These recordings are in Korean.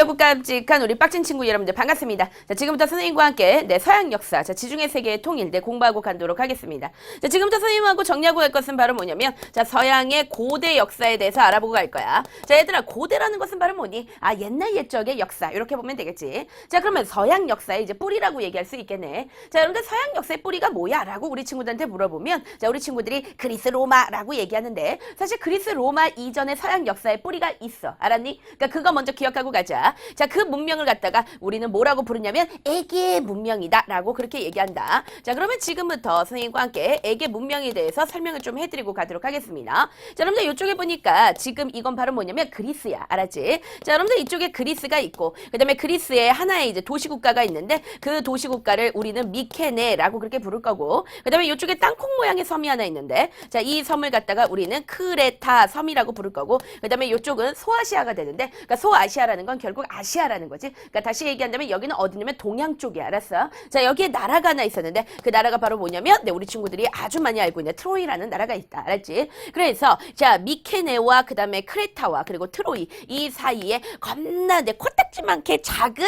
귀엽고 깜찍한 우리 빡친 친구 여러분들 반갑습니다. 자, 지금부터 선생님과 함께 서양 역사, 지중해 세계의 통일 공부하고 가도록 하겠습니다. 자, 지금부터 선생님하고 정리하고 갈 것은 바로 뭐냐면 서양의 고대 역사에 대해서 알아보고 갈 거야. 자, 얘들아, 고대라는 것은 바로 뭐니? 옛날 옛적의 역사 이렇게 보면 되겠지. 자, 그러면 서양 역사의 이제 뿌리라고 얘기할 수 있겠네. 자, 여러분들 서양 역사의 뿌리가 뭐야? 라고 우리 친구들한테 물어보면 우리 친구들이 그리스 로마라고 얘기하는데 사실 그리스 로마 이전에 서양 역사의 뿌리가 있어. 알았니? 그러니까 그거 먼저 기억하고 가자. 자, 그 문명을 갖다가 우리는 뭐라고 부르냐면 에게 문명이다 라고 그렇게 얘기한다. 자, 그러면 지금부터 선생님과 함께 에게 문명에 대해서 설명을 좀 해드리고 가도록 하겠습니다. 자, 여러분들 이쪽에 보니까 지금 이건 바로 뭐냐면 그리스야. 알았지? 자, 여러분들 이쪽에 그리스가 있고 그 다음에 그리스에 하나의 이제 도시국가가 있는데 그 도시국가를 우리는 미케네라고 그렇게 부를 거고 그 다음에 이쪽에 땅콩 모양의 섬이 하나 있는데 자, 이 섬을 갖다가 우리는 크레타 섬이라고 부를 거고 그 다음에 이쪽은 소아시아가 되는데 그러니까 소아시아라는 건 결국 아시아라는 거지. 그러니까 다시 얘기한다면 여기는 어디냐면 동양 쪽이야. 알았어? 자, 여기에 나라가 하나 있었는데 그 나라가 바로 뭐냐면 우리 친구들이 아주 많이 알고 있는 트로이라는 나라가 있다. 알았지? 그래서 자, 미케네와 그 다음에 크레타와 그리고 트로이 이 사이에 겁나 코딱지만게 작은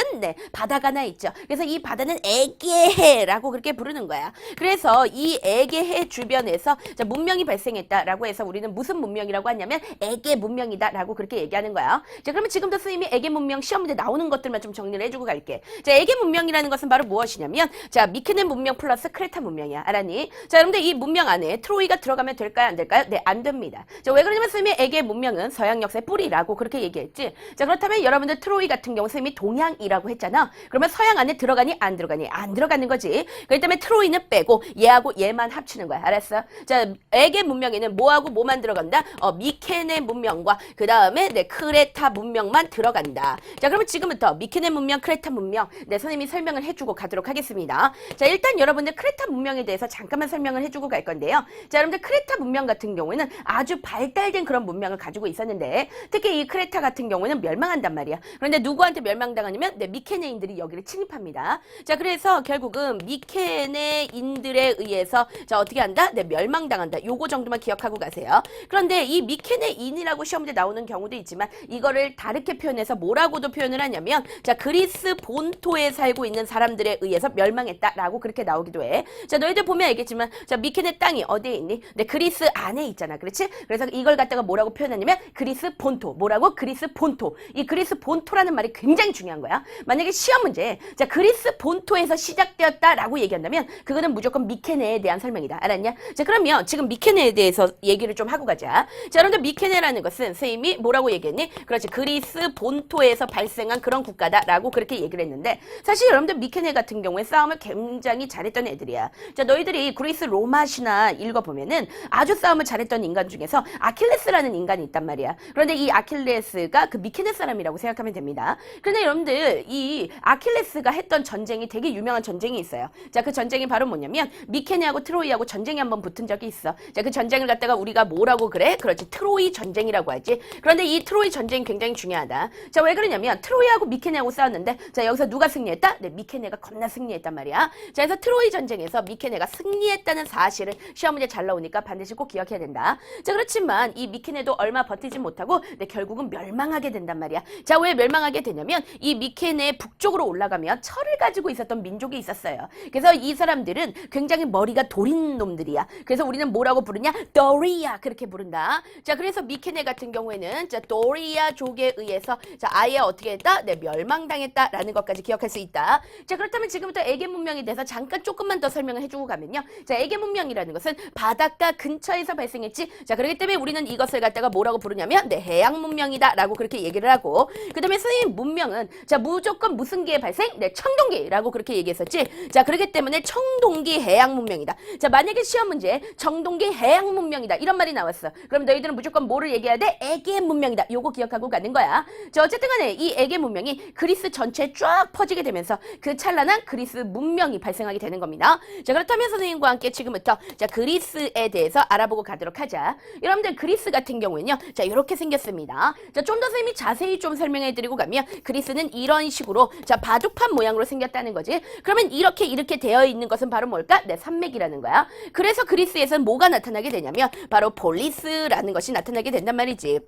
바다가 하나 있죠. 그래서 이 바다는 에게해라고 그렇게 부르는 거야. 그래서 이 에게해 주변에서 자, 문명이 발생했다라고 해서 우리는 무슨 문명이라고 하냐면 에게 문명이다라고 그렇게 얘기하는 거야. 자, 그러면 지금도 선생님이 에게 문명 시험 문제 나오는 것들만 좀 정리를 해주고 갈게. 자, 에게 문명이라는 것은 바로 무엇이냐면 자, 미케네 문명 플러스 크레타 문명이야. 알았니? 자, 여러분들 이 문명 안에 트로이가 들어가면 될까요? 안 될까요? 네, 안 됩니다. 자, 왜 그러냐면 선생님이 에게 문명은 서양 역사의 뿌리라고 그렇게 얘기했지. 자, 그렇다면 여러분들 트로이 같은 경우 선생님이 동양이라고 했잖아. 그러면 서양 안에 들어가니 안 들어가니? 안 들어가는 거지. 그렇기 때문에 트로이는 빼고 얘하고 얘만 합치는 거야. 알았어? 자, 에게 문명에는 뭐하고 뭐만 들어간다? 미케네 문명과 그 다음에 크레타 문명만 들어간다. 자, 그러면 지금부터 미케네 문명, 크레타 문명 선생님이 설명을 해주고 가도록 하겠습니다. 자, 일단 여러분들 크레타 문명에 대해서 잠깐만 설명을 해주고 갈 건데요. 자, 여러분들 크레타 문명 같은 경우에는 아주 발달된 그런 문명을 가지고 있었는데 특히 이 크레타 같은 경우에는 멸망한단 말이야. 그런데 누구한테 멸망당하냐면 미케네인들이 여기를 침입합니다. 자, 그래서 결국은 미케네인들에 의해서 자, 어떻게 한다? 멸망당한다. 요거 정도만 기억하고 가세요. 그런데 이 미케네인이라고 시험 문제 나오는 경우도 있지만 이거를 다르게 표현해서 뭐라고도 표현을 하냐면 자, 그리스 본토에 살고 있는 사람들에 의해서 멸망했다라고 그렇게 나오기도 해. 자, 너희들 보면 알겠지만 자, 미케네 땅이 어디에 있니? 그리스 안에 있잖아. 그렇지? 그래서 이걸 갖다가 뭐라고 표현하냐면 그리스 본토. 뭐라고? 그리스 본토. 이 그리스 본토라는 말이 굉장히 중요한 거야. 만약에 시험 문제 자, 그리스 본토에서 시작되었다라고 얘기한다면 그거는 무조건 미케네에 대한 설명이다. 알았냐? 자, 그러면 지금 미케네에 대해서 얘기를 좀 하고 가자. 자, 여러분들 미케네라는 것은 선생님이 뭐라고 얘기했니? 그렇지. 그리스 본토에서 발생한 그런 국가다라고 그렇게 얘기를 했는데 사실 여러분들 미케네 같은 경우에 싸움을 굉장히 잘했던 애들이야. 자, 너희들이 그리스 로마 신화 읽어보면은 아주 싸움을 잘했던 인간 중에서 아킬레스라는 인간이 있단 말이야. 그런데 이 아킬레스가 그 미케네 사람이라고 생각하면 됩니다. 그런데 여러분들 이 아킬레스가 했던 전쟁이 되게 유명한 전쟁이 있어요. 자, 그 전쟁이 바로 뭐냐면 미케네하고 트로이하고 전쟁이 한번 붙은 적이 있어. 자, 그 전쟁을 갖다가 우리가 뭐라고 그래? 그렇지. 트로이 전쟁이라고 하지. 그런데 이 트로이 전쟁이 굉장히 중요하다. 자, 왜 그러냐면 트로이하고 미케네하고 싸웠는데 자, 여기서 누가 승리했다? 미케네가 겁나 승리했단 말이야. 자, 그래서 트로이 전쟁에서 미케네가 승리했다는 사실을 시험 문제 잘 나오니까 반드시 꼭 기억해야 된다. 자, 그렇지만 이 미케네도 얼마 버티지 못하고 결국은 멸망하게 된단 말이야. 자, 왜 멸망하게 되냐면 이 미케네 북쪽으로 올라가면 철을 가지고 있었던 민족이 있었어요. 그래서 이 사람들은 굉장히 머리가 도린 놈들이야. 그래서 우리는 뭐라고 부르냐? 도리아 그렇게 부른다. 자, 그래서 미케네 같은 경우에는 자, 도리아족에 의해서 자, 아예 어떻게 했다? 멸망당했다라는 것까지 기억할 수 있다. 자, 그렇다면 지금부터 에게 문명에 대해서 잠깐 조금만 더 설명을 해주고 가면요. 자, 에게 문명이라는 것은 바닷가 근처에서 발생했지. 자, 그렇기 때문에 우리는 이것을 갖다가 뭐라고 부르냐면 해양 문명이다라고 그렇게 얘기를 하고 그 다음에 선생님 문명은 자, 무조건 무슨 기에 발생? 청동기라고 그렇게 얘기했었지. 자, 그렇기 때문에 청동기 해양 문명이다. 자, 만약에 시험 문제 청동기 해양 문명이다 이런 말이 나왔어. 그럼 너희들은 무조건 뭐를 얘기해야 돼? 에게 문명이다. 요거 기억하고 가는 거야. 자, 어쨌든 간에 이 에게 문명이 그리스 전체에 쫙 퍼지게 되면서 그 찬란한 그리스 문명이 발생하게 되는 겁니다. 자, 그렇다면 선생님과 함께 지금부터 자, 그리스에 대해서 알아보고 가도록 하자. 여러분들 그리스 같은 경우는요. 자, 이렇게 생겼습니다. 자, 좀 더 선생님이 자세히 좀 설명해 드리고 가면 그리스는 이런 식으로 자, 바둑판 모양으로 생겼다는 거지. 그러면 이렇게 되어 있는 것은 바로 뭘까? 산맥이라는 거야. 그래서 그리스에서는 뭐가 나타나게 되냐면 바로 폴리스라는 것이 나타나게 된단 말이지.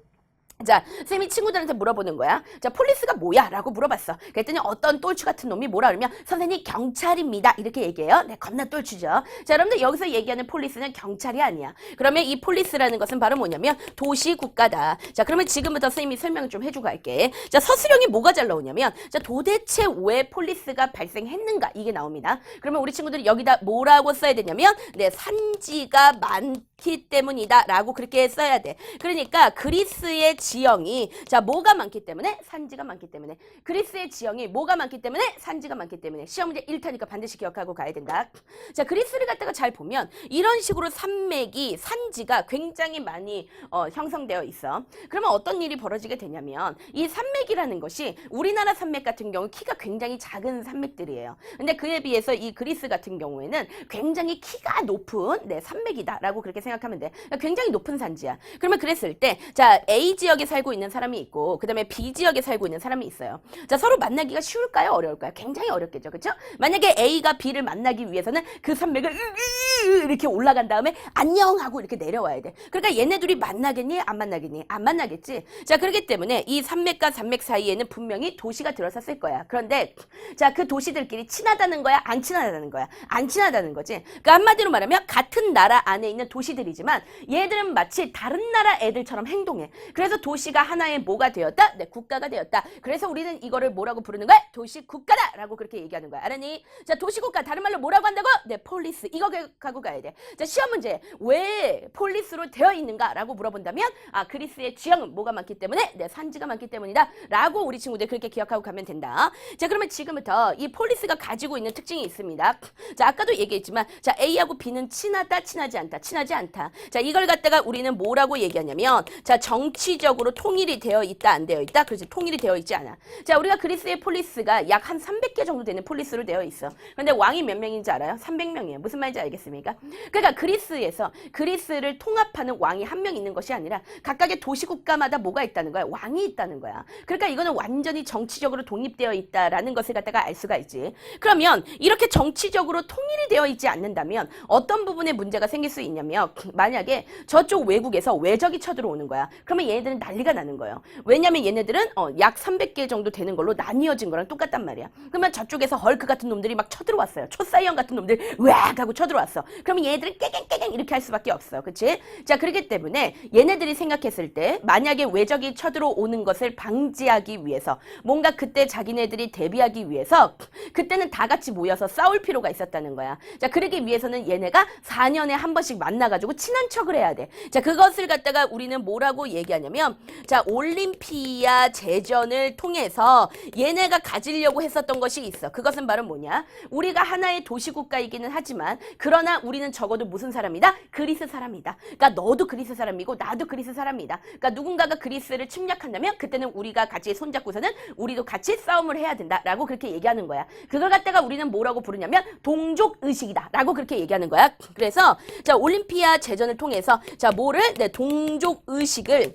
자, 쌤이 친구들한테 물어보는 거야. 자, 폴리스가 뭐야? 라고 물어봤어. 그랬더니 어떤 똘추 같은 놈이 뭐라 그러면 선생님 경찰입니다. 이렇게 얘기해요. 네, 겁나 똘추죠. 자, 여러분들 여기서 얘기하는 폴리스는 경찰이 아니야. 그러면 이 폴리스라는 것은 바로 뭐냐면 도시 국가다. 자, 그러면 지금부터 쌤이 설명을 좀 해주고 갈게. 자, 서술형이 뭐가 잘 나오냐면 자, 도대체 왜 폴리스가 발생했는가? 이게 나옵니다. 그러면 우리 친구들이 여기다 뭐라고 써야 되냐면 네, 산지가 많기 때문이다. 라고 그렇게 써야 돼. 그러니까 그리스의 지형이 자 뭐가 많기 때문에 산지가 많기 때문에 그리스의 지형이 뭐가 많기 때문에 산지가 많기 때문에 시험 문제 1타니까 반드시 기억하고 가야 된다. 자 그리스를 갖다가 잘 보면 이런 식으로 산맥이 산지가 굉장히 많이 형성되어 있어. 그러면 어떤 일이 벌어지게 되냐면 이 산맥이라는 것이 우리나라 산맥 같은 경우 키가 굉장히 작은 산맥들이에요. 근데 그에 비해서 이 그리스 같은 경우에는 굉장히 키가 높은 네, 산맥이다라고 그렇게 생각하면 돼. 굉장히 높은 산지야. 그러면 그랬을 때 자 A 지역에 살고 있는 사람이 있고 그 다음에 B 지역에 살고 있는 사람이 있어요. 자 서로 만나기가 쉬울까요? 어려울까요? 굉장히 어렵겠죠. 그렇죠? 만약에 A가 B를 만나기 위해서는 그 산맥을 이렇게 올라간 다음에 안녕 하고 이렇게 내려와야 돼. 그러니까 얘네 둘이 만나겠니? 안 만나겠니? 안 만나겠지. 자 그렇기 때문에 이 산맥과 산맥 사이에는 분명히 도시가 들어섰을 거야. 그런데 자 그 도시들끼리 친하다는 거야? 안 친하다는 거야? 안 친하다는 거지. 그러니까 한마디로 말하면 같은 나라 안에 있는 도시들이지만 얘들은 마치 다른 나라 애들처럼 행동해. 그래서 도시가 하나의 뭐가 되었다? 네, 국가가 되었다. 그래서 우리는 이거를 뭐라고 부르는 거야? 도시국가다! 라고 그렇게 얘기하는 거야. 알았니? 자, 도시국가. 다른 말로 뭐라고 한다고? 네, 폴리스. 이거 가고 가야 돼. 자, 시험 문제. 왜 폴리스로 되어 있는가? 라고 물어본다면, 아, 그리스의 지형은 뭐가 많기 때문에? 네, 산지가 많기 때문이다. 라고 우리 친구들 그렇게 기억하고 가면 된다. 자, 그러면 지금부터 이 폴리스가 가지고 있는 특징이 있습니다. 자, 아까도 얘기했지만, 자, A하고 B는 친하다, 친하지 않다, 친하지 않다. 자, 이걸 갖다가 우리는 뭐라고 얘기하냐면, 자, 정치적으로 통일이 되어 있다, 안 되어 있다? 그렇지, 통일이 되어 있지 않아. 자, 우리가 그리스의 폴리스가 약 한 300개 정도 되는 폴리스로 되어 있어. 그런데 왕이 몇 명인지 알아요? 300명이에요. 무슨 말인지 알겠습니까? 그러니까 그리스에서 그리스를 통합하는 왕이 한 명 있는 것이 아니라 각각의 도시국가마다 뭐가 있다는 거야? 왕이 있다는 거야. 그러니까 이거는 완전히 정치적으로 독립되어 있다라는 것을 갖다가 알 수가 있지. 그러면 이렇게 정치적으로 통일이 되어 있지 않는다면 어떤 부분에 문제가 생길 수 있냐면 만약에 저쪽 외국에서 외적이 쳐들어오는 거야. 그러면 얘네들은 난리가 나는 거예요. 왜냐면 얘네들은 약 300개 정도 되는 걸로 나뉘어진 거랑 똑같단 말이야. 그러면 저쪽에서 헐크 같은 놈들이 막 쳐들어왔어요. 초사이언 같은 놈들 으악 하고 쳐들어왔어. 그러면 얘네들은 깨갱깨갱 이렇게 할 수밖에 없어. 그치? 자 그렇기 때문에 얘네들이 생각했을 때 만약에 외적이 쳐들어오는 것을 방지하기 위해서 뭔가 그때 자기네들이 대비하기 위해서 그때는 다 같이 모여서 싸울 필요가 있었다는 거야. 자 그러기 위해서는 얘네가 4년에 한 번씩 만나가지고 친한 척을 해야 돼. 자 그것을 갖다가 우리는 뭐라고 얘기하냐면 자 올림피아 제전을 통해서 얘네가 가지려고 했었던 것이 있어. 그것은 바로 뭐냐? 우리가 하나의 도시국가이기는 하지만 그러나 우리는 적어도 무슨 사람이다? 그리스 사람이다. 그러니까 너도 그리스 사람이고 나도 그리스 사람이다. 그러니까 누군가가 그리스를 침략한다면 그때는 우리가 같이 손잡고서는 우리도 같이 싸움을 해야 된다라고 그렇게 얘기하는 거야. 그걸 갖다가 우리는 뭐라고 부르냐면 동족의식이다 라고 그렇게 얘기하는 거야. 그래서 자 올림피아 제전을 통해서 자 뭐를? 네, 동족의식을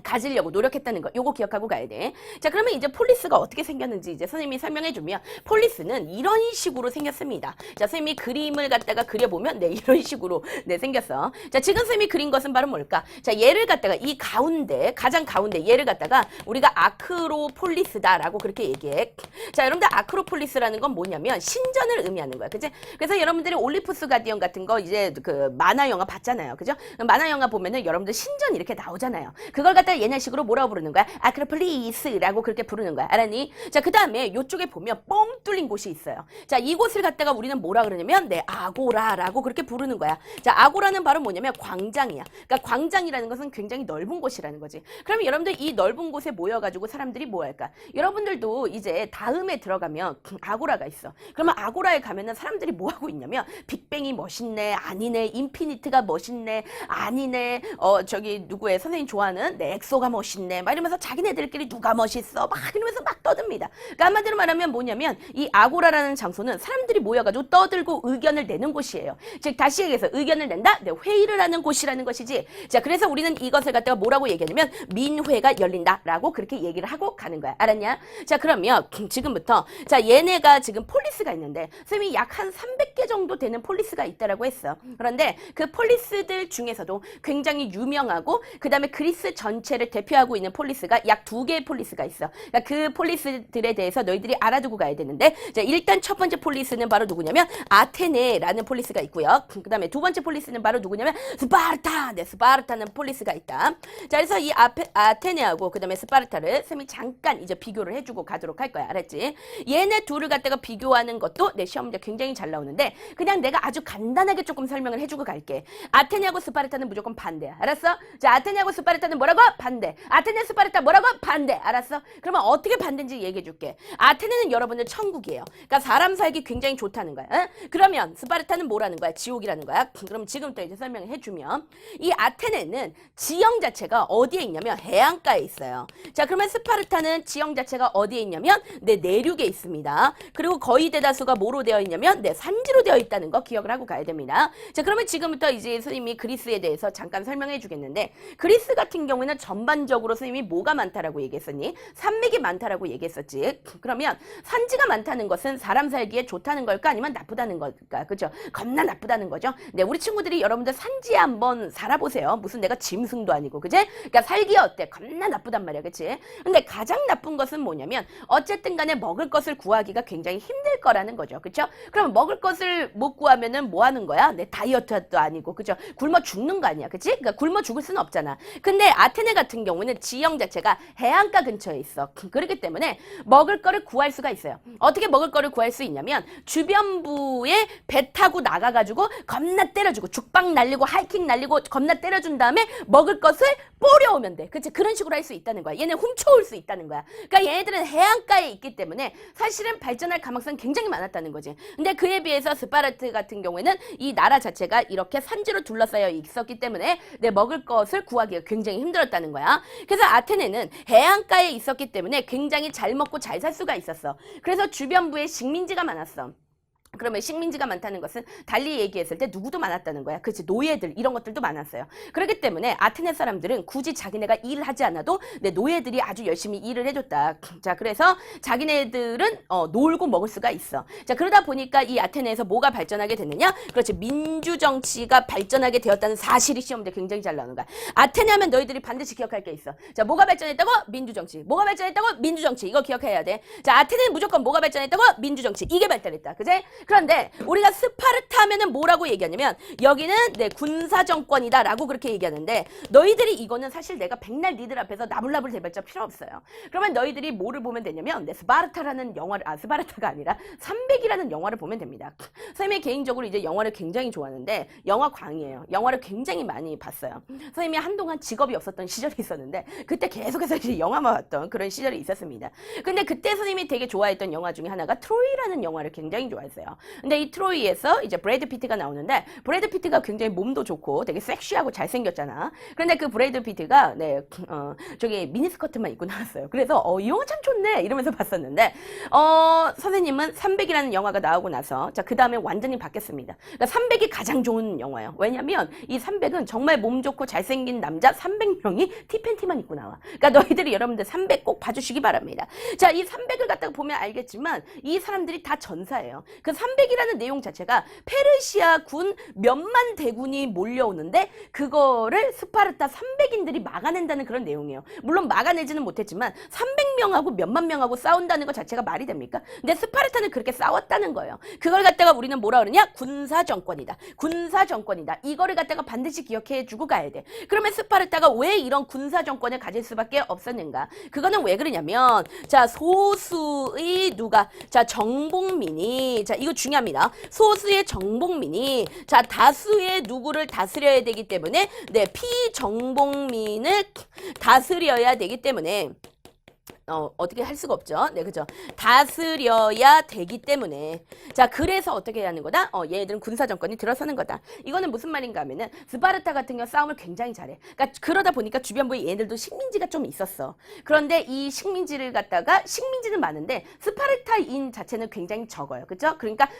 가지려고 노력했다는 거 요거 기억하고 가야 돼. 자 그러면 이제 폴리스가 어떻게 생겼는지 이제 선생님이 설명해 주면 폴리스는 이런 식으로 생겼습니다. 자 선생님이 그림을 갖다가 그려보면 네 이런 식으로 네 생겼어. 자 지금 선생님이 그린 것은 바로 뭘까? 자 얘를 갖다가 이 가운데 가장 가운데 얘를 갖다가 우리가 아크로폴리스다라고 그렇게 얘기해. 자 여러분들 아크로폴리스라는 건 뭐냐면 신전을 의미하는 거야. 그치? 그래서 여러분들이 올리푸스 가디언 같은 거 이제 그 만화 영화 봤잖아요. 그죠? 만화 영화 보면은 여러분들 신전 이렇게 나오잖아요. 그걸 갖다 옛날식으로 뭐라고 부르는 거야? 아크로폴리스라고 그렇게 부르는 거야. 알았니? 자, 그 다음에 이쪽에 보면 뻥 뚫린 곳이 있어요. 자, 이곳을 갖다가 우리는 뭐라 그러냐면 네, 아고라라고 그렇게 부르는 거야. 자, 아고라는 바로 뭐냐면 광장이야. 그러니까 광장이라는 것은 굉장히 넓은 곳이라는 거지. 그러면 여러분들 이 넓은 곳에 모여가지고 사람들이 뭐 할까? 여러분들도 이제 다음에 들어가면 아고라가 있어. 그러면 아고라에 가면은 사람들이 뭐 하고 있냐면 빅뱅이 멋있네, 아니네, 인피니트가 멋있네, 아니네, 저기 누구의 선생님 좋아하는 네, 엑소가 멋있네 막 이러면서 자기네들끼리 누가 멋있어 막 이러면서 막 떠듭니다. 그러니까 한마디로 말하면 뭐냐면 이 아고라라는 장소는 사람들이 모여가지고 떠들고 의견을 내는 곳이에요. 즉 다시 얘기해서 의견을 낸다? 네, 회의를 하는 곳이라는 것이지. 자 그래서 우리는 이것을 갖다가 뭐라고 얘기하냐면 민회가 열린다라고 그렇게 얘기를 하고 가는 거야. 알았냐? 자 그러면 지금부터 자 얘네가 지금 폴리스가 있는데 선생님이 약 한 300개 정도 되는 폴리스가 있다라고 했어. 그런데 그 폴리스들 중에서도 굉장히 유명하고 그 다음에 그리스 전 전체를 대표하고 있는 폴리스가 약 2개의 폴리스가 있어. 그러니까 그 폴리스들에 대해서 너희들이 알아두고 가야 되는데, 자, 일단 첫 번째 폴리스는 바로 누구냐면 아테네라는 폴리스가 있고요. 그 다음에 두 번째 폴리스는 바로 누구냐면 스파르타. 네, 스파르타는 폴리스가 있다. 자, 그래서 이 아테네하고 그 다음에 스파르타를 쌤이 잠깐 이제 비교를 해주고 가도록 할 거야. 알았지? 얘네 둘을 갖다가 비교하는 것도 내 시험 문제 굉장히 잘 나오는데, 그냥 내가 아주 간단하게 조금 설명을 해주고 갈게. 아테네하고 스파르타는 무조건 반대야. 알았어? 자, 아테네하고 스파르타는 뭐라고? 반대. 아테네 스파르타 뭐라고? 반대. 알았어? 그러면 어떻게 반대인지 얘기해 줄게. 아테네는 여러분들 천국이에요. 그러니까 사람 살기 굉장히 좋다는 거야. 응? 그러면 스파르타는 뭐라는 거야? 지옥이라는 거야. 그럼 지금부터 이제 설명을 해주면, 이 아테네는 지형 자체가 어디에 있냐면 해안가에 있어요. 자, 그러면 스파르타는 지형 자체가 어디에 있냐면 네, 내륙에 있습니다. 그리고 거의 대다수가 뭐로 되어 있냐면 네, 산지로 되어 있다는 거 기억을 하고 가야 됩니다. 자, 그러면 지금부터 이제 선생님이 그리스에 대해서 잠깐 설명해 주겠는데, 그리스 같은 경우에는 전반적으로 선생님이 뭐가 많다라고 얘기했었니? 산맥이 많다라고 얘기했었지. 그러면 산지가 많다는 것은 사람 살기에 좋다는 걸까 아니면 나쁘다는 걸까? 그죠? 겁나 나쁘다는 거죠. 네, 우리 친구들이 여러분들 산지에 한번 살아보세요. 무슨 내가 짐승도 아니고, 그제? 그러니까 살기에 어때? 겁나 나쁘단 말이야, 그치? 근데 가장 나쁜 것은 뭐냐면 어쨌든 간에 먹을 것을 구하기가 굉장히 힘들 거라는 거죠. 그쵸? 그럼 먹을 것을 못 구하면은 뭐 하는 거야? 네, 다이어트도 아니고, 그죠? 굶어 죽는 거 아니야, 그치? 그러니까 굶어 죽을 수는 없잖아. 근데 아테네 같은 경우는 지형 자체가 해안가 근처에 있어. 그렇기 때문에 먹을 거를 구할 수가 있어요. 어떻게 먹을 거를 구할 수 있냐면 주변부에 배 타고 나가가지고 겁나 때려주고 죽방 날리고 하이킹 날리고 겁나 때려준 다음에 먹을 것을 뿌려오면 돼. 그치? 그런 식으로 할 수 있다는 거야. 얘네 훔쳐올 수 있다는 거야. 그러니까 얘네들은 해안가에 있기 때문에 사실은 발전할 가능성이 굉장히 많았다는 거지. 근데 그에 비해서 스파르타 같은 경우에는 이 나라 자체가 이렇게 산지로 둘러싸여 있었기 때문에 내 먹을 것을 구하기가 굉장히 힘들었다는 거야. 그래서 아테네는 해안가에 있었기 때문에 굉장히 잘 먹고 잘 살 수가 있었어. 그래서 주변부에 식민지가 많았어. 그러면 식민지가 많다는 것은 달리 얘기했을 때 누구도 많았다는 거야. 그렇지? 노예들 이런 것들도 많았어요. 그렇기 때문에 아테네 사람들은 굳이 자기네가 일을 하지 않아도 내 노예들이 아주 열심히 일을 해줬다. 자, 그래서 자기네들은 놀고 먹을 수가 있어. 자, 그러다 보니까 이 아테네에서 뭐가 발전하게 됐느냐? 그렇지, 민주 정치가 발전하게 되었다는 사실이 시험 문제 굉장히 잘 나오는 거야. 아테네 하면 너희들이 반드시 기억할 게 있어. 자, 뭐가 발전했다고? 민주 정치. 뭐가 발전했다고? 민주 정치. 이거 기억해야 돼. 자, 아테네는 무조건 뭐가 발전했다고? 민주 정치. 이게 발달했다. 그제? 그런데 우리가 스파르타 하면은 뭐라고 얘기하냐면 여기는 네, 군사 정권이다 라고 그렇게 얘기하는데, 너희들이 이거는 사실 내가 백날 니들 앞에서 나불나불 대발자 필요 없어요. 그러면 너희들이 뭐를 보면 되냐면 네, 스파르타라는 영화를, 스파르타가 아니라 300이라는 영화를 보면 됩니다. 선생님이 개인적으로 이제 영화를 굉장히 좋아하는데 영화광이에요. 영화를 굉장히 많이 봤어요. 선생님이 한동안 직업이 없었던 시절이 있었는데 그때 계속해서 이제 영화만 봤던 그런 시절이 있었습니다. 근데 그때 선생님이 되게 좋아했던 영화 중에 하나가 트로이라는 영화를 굉장히 좋아했어요. 근데 이 트로이에서 이제 브래드 피트가 나오는데, 브래드 피트가 굉장히 몸도 좋고 되게 섹시하고 잘생겼잖아. 그런데 그 브래드 피트가 네, 저기 미니스커트만 입고 나왔어요. 그래서 이 영화 참 좋네 이러면서 봤었는데 선생님은 300이라는 영화가 나오고 나서 자, 그 다음에 완전히 바뀌었습니다. 그러니까 300이 가장 좋은 영화예요. 왜냐면 이 300은 정말 몸 좋고 잘생긴 남자 300명이 티팬티만 입고 나와. 그러니까 너희들이 여러분들 300 꼭 봐주시기 바랍니다. 자, 이 300을 갖다가 보면 알겠지만 이 사람들이 다 전사예요. 그 300이라는 내용 자체가 페르시아 군 몇만 대군이 몰려오는데 그거를 스파르타 300인들이 막아낸다는 그런 내용이에요. 물론 막아내지는 못했지만 300명하고 몇만 명하고 싸운다는 것 자체가 말이 됩니까? 근데 스파르타는 그렇게 싸웠다는 거예요. 그걸 갖다가 우리는 뭐라 그러냐? 군사 정권이다. 군사 정권이다. 이거를 갖다가 반드시 기억해 주고 가야 돼. 그러면 스파르타가 왜 이런 군사 정권을 가질 수밖에 없었는가? 그거는 왜 그러냐면 자, 소수의 누가? 자, 정복민이, 자, 이거 중요합니다. 소수의 정복민이 자, 다수의 누구를 다스려야 되기 때문에 네, 피정복민을 다스려야 되기 때문에 어떻게 할 수가 없죠. 네, 그죠. 다스려야 되기 때문에. 자, 그래서 어떻게 해야 하는 거다? 얘네들은 군사정권이 들어서는 거다. 이거는 무슨 말인가 하면은, 스파르타 같은 경우 싸움을 굉장히 잘해. 그러니까 그러다 보니까 주변부에 얘네들도 식민지가 좀 있었어. 그런데 이 식민지를 갖다가, 식민지는 많은데, 스파르타인 자체는 굉장히 적어요. 그죠? 그러니까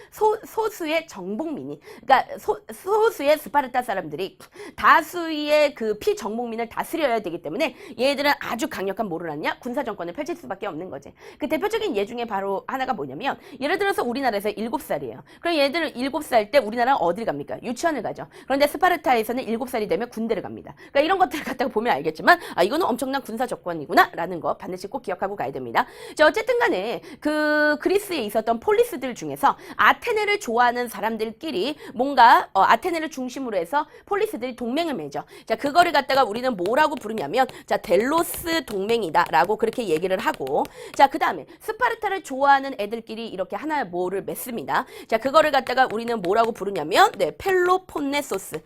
소수의 정복민이, 그러니까 소수의 스파르타 사람들이 다수의 그 피정복민을 다스려야 되기 때문에 얘네들은 아주 강력한 뭐를 하느냐? 군사정권을 펼칠 수밖에 없는 거지. 그 대표적인 예 중에 바로 하나가 뭐냐면 예를 들어서 우리나라에서 7살이에요. 그럼 얘들 7살 때 우리나라는 어딜 갑니까? 유치원을 가죠. 그런데 스파르타에서는 7살이 되면 군대를 갑니다. 그러니까 이런 것들을 갖다가 보면 알겠지만 이거는 엄청난 군사 조건이구나 라는 거 반드시 꼭 기억하고 가야 됩니다. 자, 어쨌든 간에 그 그리스에 있었던 폴리스들 중에서 아테네를 좋아하는 사람들끼리 뭔가 아테네를 중심으로 해서 폴리스들이 동맹을 맺어. 자, 그거를 갖다가 우리는 뭐라고 부르냐면 자, 델로스 동맹이다 라고 그렇게 얘기를 하고, 자, 그 다음에 스파르타를 좋아하는 애들끼리 이렇게 하나의 뭐를 맺습니다. 자, 그거를 갖다가 우리는 뭐라고 부르냐면 네, 펠로폰네소스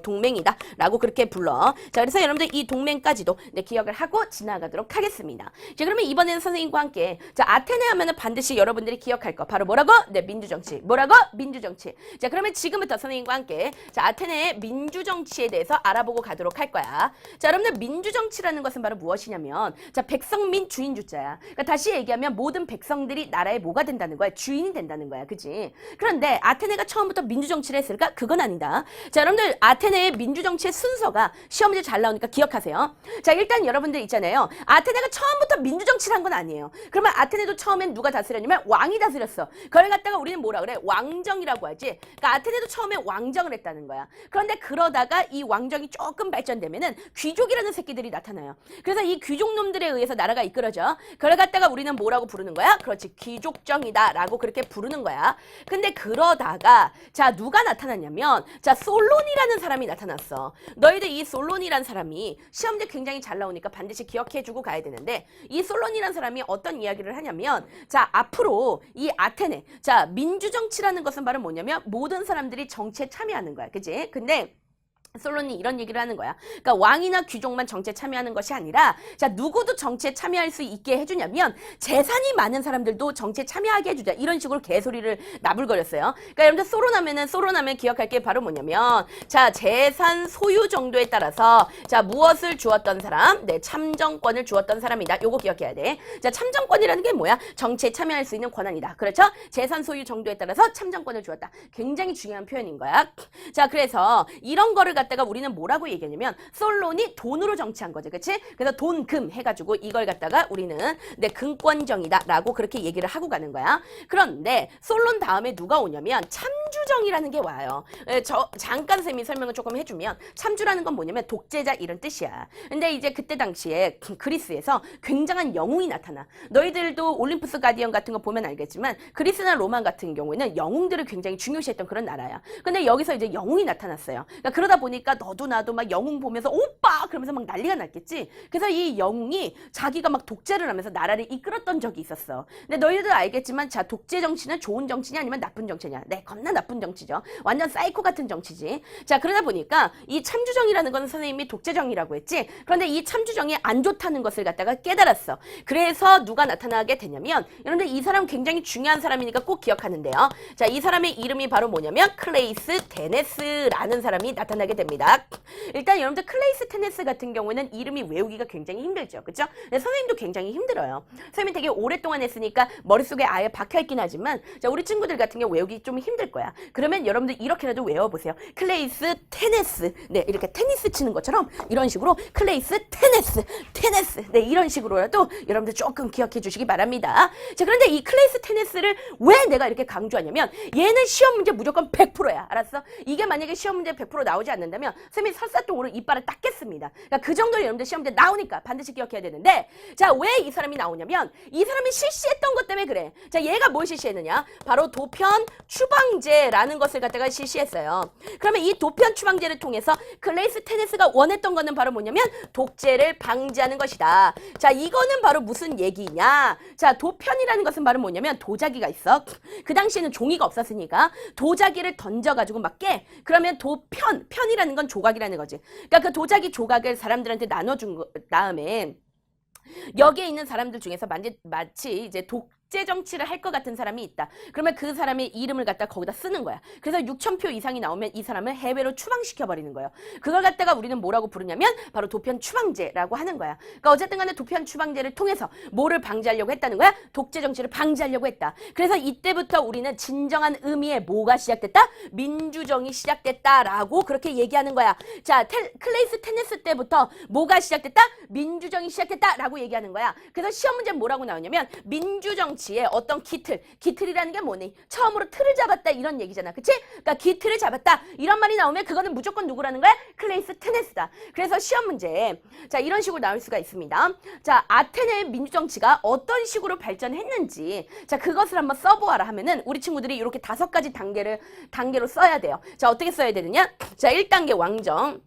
동맹이다 라고 그렇게 불러. 자, 그래서 여러분들 이 동맹까지도 네, 기억을 하고 지나가도록 하겠습니다. 자, 그러면 이번에는 선생님과 함께 자, 아테네 하면은 반드시 여러분들이 기억할 거 바로 뭐라고? 네, 민주정치. 뭐라고? 민주정치. 자, 그러면 지금부터 선생님과 함께 자, 아테네의 민주정치에 대해서 알아보고 가도록 할 거야. 자, 여러분들 민주정치라는 것은 바로 무엇이냐면 자, 백성민 주인주자야. 그러니까 다시 얘기하면 모든 백성들이 나라의 뭐가 된다는 거야? 주인이 된다는 거야. 그지? 그런데 아테네가 처음부터 민주정치를 했을까? 그건 아니다. 자, 여러분들 아테네의 민주정치의 순서가 시험 문제 잘 나오니까 기억하세요. 자, 일단 여러분들 있잖아요. 아테네가 처음부터 민주정치를 한 건 아니에요. 그러면 아테네도 처음엔 누가 다스렸냐면 왕이 다스렸어. 그걸 갖다가 우리는 뭐라 그래? 왕정이라고 하지. 그러니까 아테네도 처음에 왕정을 했다는 거야. 그런데 그러다가 이 왕정이 조금 발전되면은 귀족이라는 새끼들이 나타나요. 그래서 이 귀족놈들에 의해서 나라가 이끌어져. 그걸 갖다가 우리는 뭐라고 부르는 거야? 그렇지. 귀족정이다 라고 그렇게 부르는 거야. 근데 그러다가 자, 누가 나타났냐면 자, 솔론이라는 사람이 나타났어. 너희들 이 솔론이라는 사람이 시험제 굉장히 잘 나오니까 반드시 기억해주고 가야 되는데 이 솔론이라는 사람이 어떤 이야기를 하냐면 자, 앞으로 이 아테네 자, 민주정치라는 것은 바로 뭐냐면 모든 사람들이 정치에 참여하는 거야. 그치? 근데 솔론이 이런 얘기를 하는 거야. 그러니까 왕이나 귀족만 정치에 참여하는 것이 아니라 자, 누구도 정치에 참여할 수 있게 해주냐면 재산이 많은 사람들도 정치에 참여하게 해주자. 이런 식으로 개소리를 나불거렸어요. 그러니까 여러분들 솔론하면 기억할 게 바로 뭐냐면 자, 재산 소유 정도에 따라서 자, 무엇을 주었던 사람? 네, 참정권을 주었던 사람이다. 요거 기억해야 돼. 자, 참정권이라는 게 뭐야? 정치에 참여할 수 있는 권한이다. 그렇죠? 재산 소유 정도에 따라서 참정권을 주었다. 굉장히 중요한 표현인 거야. 자, 그래서 이런 거를 갖다가 우리는 뭐라고 얘기하냐면 솔론이 돈으로 정치한 거지. 그치? 그래서 돈, 금 해가지고 이걸 갖다가 우리는 네, 금권정이다 라고 그렇게 얘기를 하고 가는 거야. 그런데 솔론 다음에 누가 오냐면 참주정이라는 게 와요. 잠깐 선생님이 설명을 조금 해주면 참주라는 건 뭐냐면 독재자 이런 뜻이야. 근데 이제 그때 당시에 그리스에서 굉장한 영웅이 나타나. 너희들도 올림푸스 가디언 같은 거 보면 알겠지만 그리스나 로마 같은 경우에는 영웅들을 굉장히 중요시했던 그런 나라야. 근데 여기서 이제 영웅이 나타났어요. 그러니까 그러다 보니까 너도 나도 막 영웅 보면서 오빠! 그러면서 막 난리가 났겠지. 그래서 이 영웅이 자기가 막 독재를 하면서 나라를 이끌었던 적이 있었어. 근데 너희들도 알겠지만 자, 독재 정치는 좋은 정치냐 아니면 나쁜 정치냐? 네, 겁나 나쁜 정치죠. 완전 사이코 같은 정치지. 자, 그러다 보니까 이 참주정이라는 건 선생님이 독재정이라고 했지. 그런데 이 참주정이 안 좋다는 것을 갖다가 깨달았어. 그래서 누가 나타나게 되냐면 여러분들 이 사람 굉장히 중요한 사람이니까 꼭 기억하는데요. 자, 이 사람의 이름이 바로 뭐냐면 클레이스 테네스라는 사람이 나타나게 됩니다. 일단 여러분들 클레이스 테네스 같은 경우에는 이름이 외우기가 굉장히 힘들죠. 그렇죠? 선생님도 굉장히 힘들어요. 선생님이 되게 오랫동안 했으니까 머릿속에 아예 박혀있긴 하지만 자, 우리 친구들 같은 경우 외우기 좀 힘들 거야. 그러면 여러분들 이렇게라도 외워보세요. 클레이스 테네스. 네, 이렇게 테니스 치는 것처럼 이런 식으로 클레이스 테네스. 네, 이런 식으로라도 여러분들 조금 기억해 주시기 바랍니다. 자, 그런데 이 클레이스 테네스를 왜 내가 이렇게 강조하냐면 얘는 시험 문제 무조건 100%야. 알았어? 이게 만약에 시험 문제 100% 나오지 않는다면 선생님이 설사똥으로 이빨을 닦겠습니다. 그러니까 그 정도로 여러분들 시험 문제 나오니까 반드시 기억해야 되는데 자, 왜 이 사람이 나오냐면 이 사람이 실시했던 것 때문에 그래. 자, 얘가 뭘 실시했느냐? 바로 도편 추방제라는 것을 갖다가 실시했어요. 그러면 이 도편 추방제를 통해서 클레이스 테네스가 원했던 거는 바로 뭐냐면 독재를 방지하는 것이다. 자, 이거는 바로 무슨 얘기냐? 자, 도편이라는 것은 바로 뭐냐면 도자기가 있어. 그 당시에는 종이가 없었으니까 도자기를 던져가지고 막 깨. 그러면 편이라는 건 조각이라는 거지. 그러니까 그 도자기 조각을 사람들한테 나눠준 다음에 여기에 있는 사람들 중에서 마치 이제 독재 정치를 할 것 같은 사람이 있다. 그러면 그 사람의 이름을 갖다 거기다 쓰는 거야. 그래서 6,000표 이상이 나오면 이 사람을 해외로 추방시켜버리는 거예요. 그걸 갖다가 우리는 뭐라고 부르냐면 바로 도편 추방제라고 하는 거야. 그러니까 어쨌든 간에 도편 추방제를 통해서 뭐를 방지하려고 했다는 거야? 독재 정치를 방지하려고 했다. 그래서 이때부터 우리는 진정한 의미의 뭐가 시작됐다? 민주정이 시작됐다라고 그렇게 얘기하는 거야. 자, 클레이스 테네스 때부터 뭐가 시작됐다? 민주정이 시작됐다라고 얘기하는 거야. 그래서 시험 문제는 뭐라고 나오냐면 민주정치의 어떤 기틀이라는 게 뭐니? 처음으로 틀을 잡았다 이런 얘기잖아. 그치? 그러니까 기틀을 잡았다 이런 말이 나오면 그거는 무조건 누구라는 거야? 클레이스 테네스다. 그래서 시험 문제에 자 이런 식으로 나올 수가 있습니다. 자, 아테네의 민주정치가 어떤 식으로 발전했는지 자 그것을 한번 써보아라 하면은 우리 친구들이 이렇게 5가지 단계로 써야 돼요. 자, 어떻게 써야 되느냐? 자, 1단계 왕정,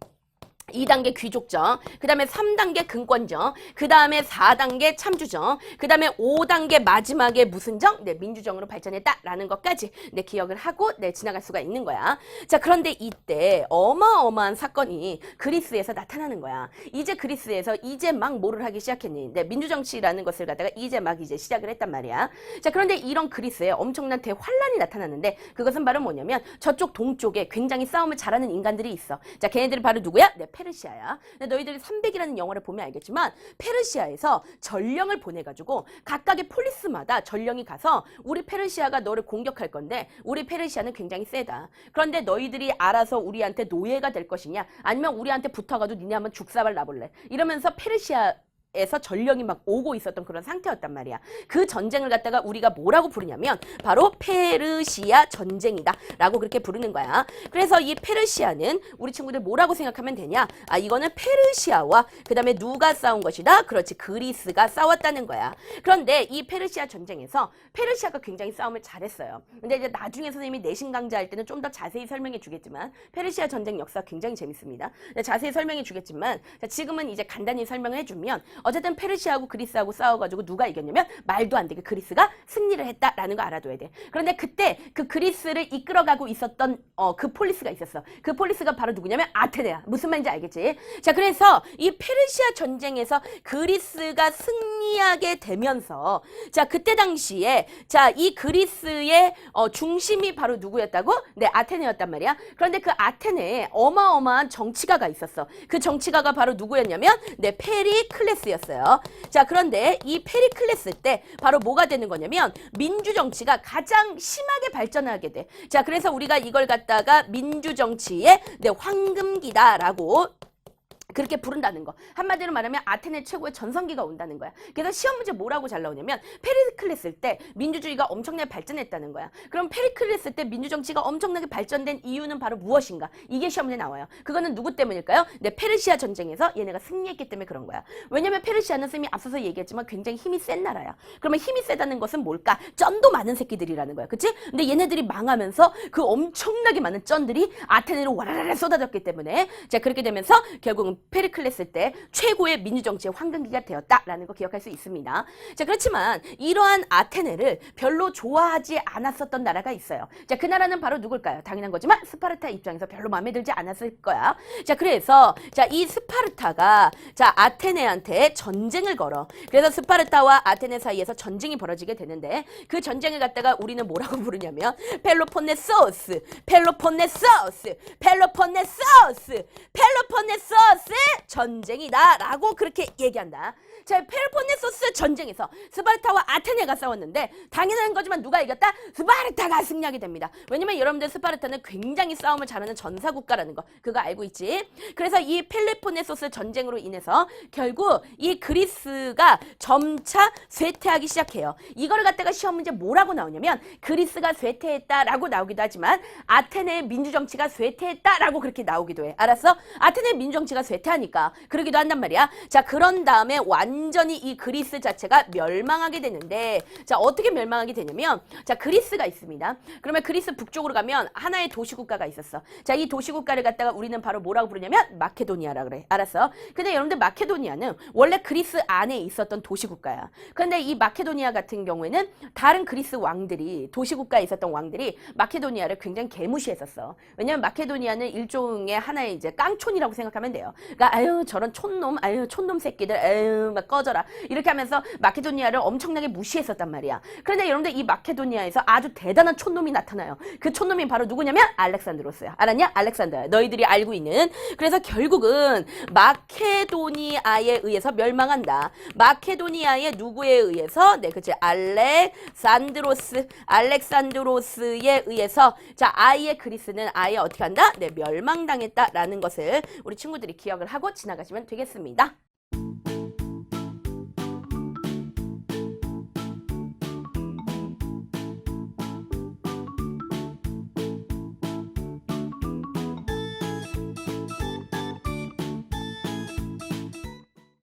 2단계 귀족정, 그 다음에 3단계 근권정, 그 다음에 4단계 참주정, 그 다음에 5단계 마지막에 무슨 정? 네, 민주정으로 발전했다라는 것까지 네, 기억을 하고 네, 지나갈 수가 있는 거야. 자, 그런데 이때 어마어마한 사건이 그리스에서 나타나는 거야. 이제 그리스에서 이제 막 뭐를 하기 시작했니? 네, 민주정치라는 것을 갖다가 이제 시작을 했단 말이야. 자, 그런데 이런 그리스에 엄청난 대환란이 나타났는데 그것은 바로 뭐냐면 저쪽 동쪽에 굉장히 싸움을 잘하는 인간들이 있어. 자, 걔네들이 바로 누구야? 네, 페르시아야. 근데 너희들이 300이라는 영화를 보면 알겠지만 페르시아에서 전령을 보내가지고 각각의 폴리스마다 전령이 가서 우리 페르시아가 너를 공격할 건데 우리 페르시아는 굉장히 세다. 그런데 너희들이 알아서 우리한테 노예가 될 것이냐 아니면 우리한테 붙어가지고 니네 한번 죽사발 놔볼래 이러면서 페르시아에서 전령이 막 오고 있었던 그런 상태였단 말이야. 그 전쟁을 갖다가 우리가 뭐라고 부르냐면 바로 페르시아 전쟁이다 라고 그렇게 부르는 거야. 그래서 이 페르시아는 우리 친구들 뭐라고 생각하면 되냐? 아, 이거는 페르시아와 그 다음에 누가 싸운 것이다? 그렇지, 그리스가 싸웠다는 거야. 그런데 이 페르시아 전쟁에서 페르시아가 굉장히 싸움을 잘했어요. 근데 이제 나중에 선생님이 내신 강좌할 때는 좀 더 자세히 설명해 주겠지만 페르시아 전쟁 역사 굉장히 재밌습니다. 자세히 설명해 주겠지만 지금은 이제 간단히 설명을 해주면 어쨌든 페르시아하고 그리스하고 싸워가지고 누가 이겼냐면 말도 안 되게 그리스가 승리를 했다라는 거 알아둬야 돼. 그런데 그때 그 그리스를 이끌어가고 있었던 그 폴리스가 있었어. 그 폴리스가 바로 누구냐면 아테네야. 무슨 말인지 알겠지? 자, 그래서 이 페르시아 전쟁에서 그리스가 승리하게 되면서 자, 그때 당시에 자, 이 그리스의 중심이 바로 누구였다고? 네, 아테네였단 말이야. 그런데 그 아테네에 어마어마한 정치가가 있었어. 그 정치가가 바로 누구였냐면 네, 페리클레스였어요. 자, 그런데 이 페리클레스 때 바로 뭐가 되는 거냐면 민주정치가 가장 심하게 발전하게 돼. 자, 그래서 우리가 이걸 갖다가 민주정치의 네, 황금기다라고 그렇게 부른다는 거. 한마디로 말하면 아테네 최고의 전성기가 온다는 거야. 그래서 시험 문제 뭐라고 잘 나오냐면 페리클레스 때 민주주의가 엄청나게 발전했다는 거야. 그럼 페리클레스 때 민주정치가 엄청나게 발전된 이유는 바로 무엇인가? 이게 시험 문제 나와요. 그거는 누구 때문일까요? 네, 페르시아 전쟁에서 얘네가 승리했기 때문에 그런 거야. 왜냐면 페르시아는 쌤이 앞서서 얘기했지만 굉장히 힘이 센 나라야. 그러면 힘이 세다는 것은 뭘까? 쩐도 많은 새끼들이라는 거야. 그치? 근데 얘네들이 망하면서 그 엄청나게 많은 쩐들이 아테네로 와라라라 쏟아졌기 때문에 자, 그렇게 되면서 결국은 페리클레스 때 최고의 민주정치의 황금기가 되었다라는 거 기억할 수 있습니다. 자, 그렇지만 이러한 아테네를 별로 좋아하지 않았었던 나라가 있어요. 자, 그 나라는 바로 누굴까요? 당연한 거지만 스파르타 입장에서 별로 마음에 들지 않았을 거야. 자, 그래서 자, 이 스파르타가 자, 아테네한테 전쟁을 걸어. 그래서 스파르타와 아테네 사이에서 전쟁이 벌어지게 되는데 그 전쟁을 갖다가 우리는 뭐라고 부르냐면 펠로폰네소스 전쟁이다 라고 그렇게 얘기한다. 자, 펠로폰네소스 전쟁에서 스파르타와 아테네가 싸웠는데 당연한 거지만 누가 이겼다? 스파르타가 승리하게 됩니다. 왜냐면 여러분들 스파르타는 굉장히 싸움을 잘하는 전사국가라는 거 그거 알고 있지? 그래서 이 펠로폰네소스 전쟁으로 인해서 결국 이 그리스가 점차 쇠퇴하기 시작해요. 이걸 갖다가 시험 문제 뭐라고 나오냐면 그리스가 쇠퇴했다라고 나오기도 하지만 아테네의 민주정치가 쇠퇴했다라고 그렇게 나오기도 해. 알았어? 아테네의 민주정치가 쇠퇴하니까 그러기도 한단 말이야. 자, 그런 다음에 완전히 이 그리스 자체가 멸망하게 되는데 자, 어떻게 멸망하게 되냐면 자, 그리스가 있습니다. 그러면 그리스 북쪽으로 가면 하나의 도시국가가 있었어. 자, 이 도시국가를 갖다가 우리는 바로 뭐라고 부르냐면 마케도니아라 그래. 알았어? 근데 여러분들 마케도니아는 원래 그리스 안에 있었던 도시국가야. 그런데 이 마케도니아 같은 경우에는 다른 그리스 왕들이 도시국가에 있었던 왕들이 마케도니아를 굉장히 개무시했었어. 왜냐면 마케도니아는 일종의 하나의 이제 깡촌이라고 생각하면 돼요. 그러니까 아유 저런 촌놈, 아유 촌놈 새끼들, 아유 막 꺼져라 이렇게 하면서 마케도니아를 엄청나게 무시했었단 말이야. 그런데 여러분들 이 마케도니아에서 아주 대단한 촌놈이 나타나요. 그 촌놈이 바로 누구냐면 알렉산드로스야. 알았냐? 알렉산더야. 너희들이 알고 있는. 그래서 결국은 마케도니아에 의해서 멸망한다. 마케도니아의 누구에 의해서? 네, 그치. 알렉산드로스에 의해서 자, 아예 그리스는 아예 어떻게 한다? 네, 멸망당했다라는 것을 우리 친구들이 기억을 하고 지나가시면 되겠습니다.